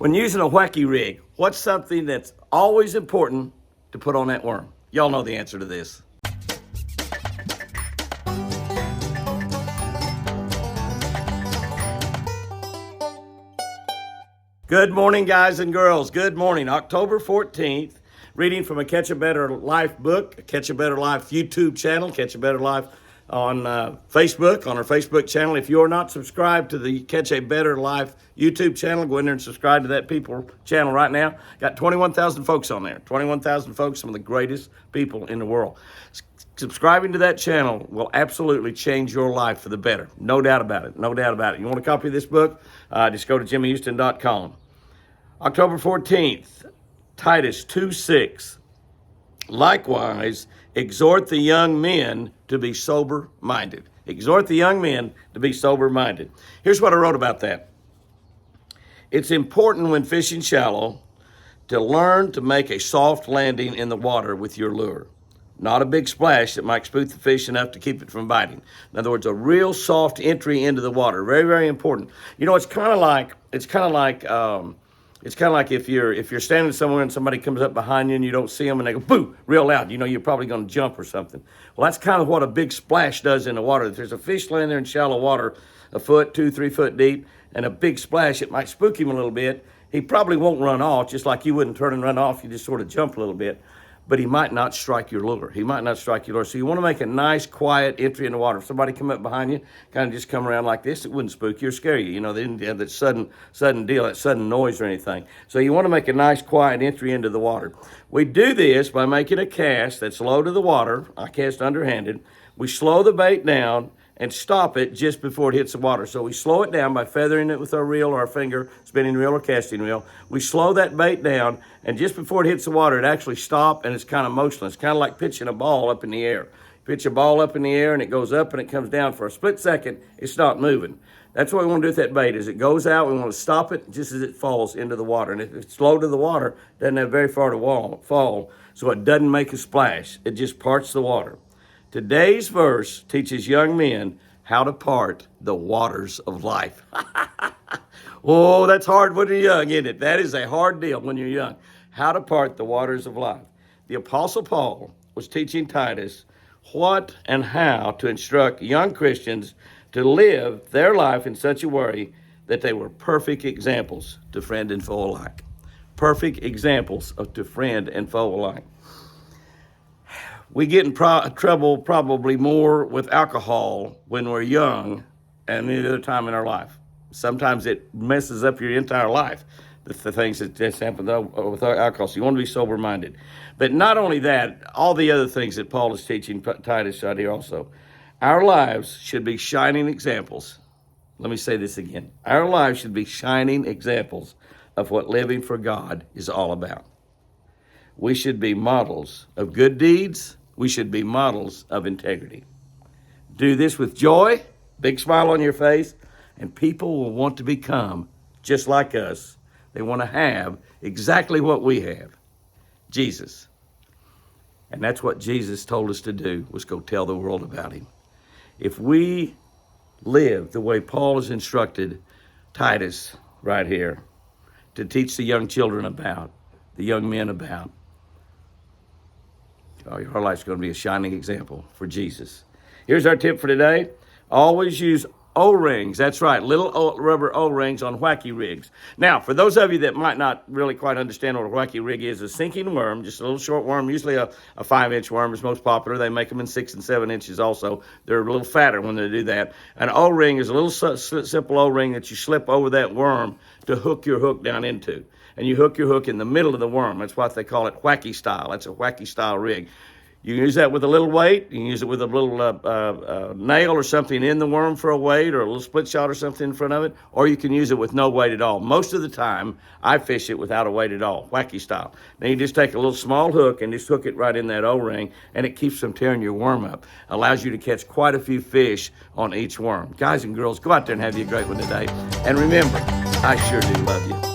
When using a wacky rig, what's something that's always important to put on that worm? Y'all know the answer to this. Good morning, guys and girls. Good morning. October 14th, reading from a Catch a Better Life book, Catch a Better Life YouTube channel, Catch a Better Life on Facebook, on our Facebook channel. If you're not subscribed to the Catch a Better Life YouTube channel, go in there and subscribe to that people channel right now. Got 21,000 folks on there. 21,000 folks, some of the greatest people in the world. Subscribing to that channel will absolutely change your life for the better. No doubt about it. No doubt about it. You want a copy of this book? Just go to jimmyhouston.com. October 14th, Titus 2:6. Likewise, exhort the young men to be sober-minded. Exhort the young men to be sober-minded. Here's what I wrote about that. It's important when fishing shallow to learn to make a soft landing in the water with your lure. Not a big splash that might spook the fish enough to keep it from biting. In other words, a real soft entry into the water. Very, very important. You know, it's kind of like if you're standing somewhere and somebody comes up behind you and you don't see them and they go, boo, real loud. You know you're probably going to jump or something. Well, that's kind of what a big splash does in the water. If there's a fish laying there in shallow water, a foot, 2-3 foot deep, and a big splash, it might spook him a little bit. He probably won't run off, just like you wouldn't turn and run off. You just sort of jump a little bit. But he might not strike your lure. He might not strike your lure. So you want to make a nice, quiet entry in the water. If somebody come up behind you, kind of just come around like this, it wouldn't spook you or scare you. You know, they didn't have that sudden deal, that sudden noise or anything. So you want to make a nice, quiet entry into the water. We do this by making a cast that's low to the water. I cast underhanded. We slow the bait down and stop it just before it hits the water. So we slow it down by feathering it with our reel or our finger, spinning reel or casting reel. We slow that bait down, and just before it hits the water, it actually stops, and it's kind of motionless. Kind of like pitching a ball up in the air. Pitch a ball up in the air, and it goes up and it comes down. For a split second, it's not moving. That's what we want to do with that bait. As it goes out, we want to stop it just as it falls into the water. And if it's low to the water, it doesn't have very far to fall, so it doesn't make a splash. It just parts the water. Today's verse teaches young men how to part the waters of life. Oh, that's hard when you're young, isn't it? That is a hard deal when you're young. How to part the waters of life. The Apostle Paul was teaching Titus what and how to instruct young Christians to live their life in such a way that they were perfect examples to friend and foe alike. Perfect examples to friend and foe alike. We get in trouble probably more with alcohol when we're young and any other time in our life. Sometimes it messes up your entire life, the things that happen with alcohol. So you want to be sober-minded. But not only that, all the other things that Paul is teaching Titus right here also. Our lives should be shining examples. Let me say this again. Our lives should be shining examples of what living for God is all about. We should be models of good deeds. We should be models of integrity. Do this with joy, big smile on your face, and people will want to become just like us. They want to have exactly what we have, Jesus. And that's what Jesus told us to do, was go tell the world about him. If we live the way Paul has instructed Titus right here to teach the young children about, the young men about, your life's going to be a shining example for Jesus. Here's our tip for today. Always use O-rings. That's right, little rubber O-rings on wacky rigs. Now, for those of you that might not really quite understand what a wacky rig is, a sinking worm, just a little short worm, usually a 5-inch worm is most popular. They make them in 6 and 7 inches also. They're a little fatter when they do that. An O-ring is a little simple O-ring that you slip over that worm to hook your hook down into. And you hook your hook in the middle of the worm. That's what they call it, wacky style. That's a wacky style rig. You can use that with a little weight. You can use it with a little nail or something in the worm for a weight, or a little split shot or something in front of it, or you can use it with no weight at all. Most of the time, I fish it without a weight at all, wacky style. Then you just take a little small hook and just hook it right in that O-ring, and it keeps from tearing your worm up. Allows you to catch quite a few fish on each worm. Guys and girls, go out there and have you a great one today. And remember, I sure do love you.